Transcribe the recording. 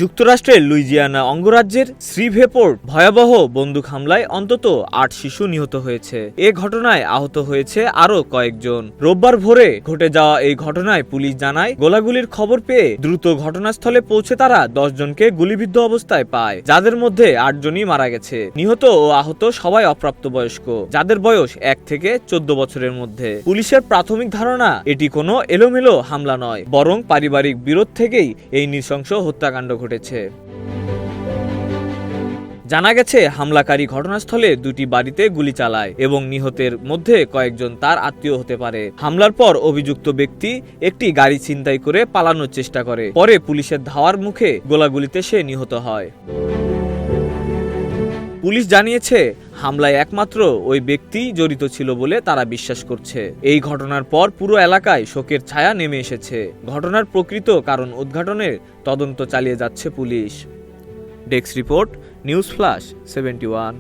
যুক্তরাষ্ট্রের লুইজিয়ানা অঙ্গরাজ্যের শ্রিভেপোর্ট ভয়াবহ বন্দুক হামলায় অন্তত ৮ শিশু নিহত হয়েছে। এ ঘটনায় আহত হয়েছে আরও কয়েকজন। রোববার ভোরে ঘটে যাওয়া এই ঘটনায় পুলিশ জানায়, গোলাগুলির খবর পেয়ে দ্রুত ঘটনাস্থলে পৌঁছে তারা ১০ জনকে গুলিবিদ্ধ অবস্থায় পায়, যাদের মধ্যে ৮ জনই মারা গেছে। নিহত ও আহত সবাই অপ্রাপ্তবয়স্ক, যাদের বয়স ১ থেকে ১৪ বছরের মধ্যে। পুলিশের প্রাথমিক ধারণা, এটি কোনো এলোমেলো হামলা নয়, বরং পারিবারিক বিরোধ থেকেই এই নৃশংস হত্যাকাণ্ড ঘটেছে। জানা গেছে, হামলাকারী ঘটনাস্থলে দুটি বাড়িতে গুলি চালায় এবং নিহতের মধ্যে কয়েকজন তার আত্মীয় হতে পারে। হামলার পর অভিযুক্ত ব্যক্তি একটি গাড়ি ছিনতাই করে পালানোর চেষ্টা করে। পরে পুলিশের ধাওয়ার মুখে গোলাগুলিতে সে নিহত হয়। পুলিশ জানিয়েছে, হামলায় একমাত্র ওই ব্যক্তি জড়িত ছিল বলে তারা বিশ্বাস করছে। এই ঘটনার পর পুরো এলাকায় শোকের ছায়া নেমে এসেছে। ঘটনার প্রকৃত কারণ উদ্ঘাটনের তদন্ত চালিয়ে যাচ্ছে police. Desk report, news flash 71।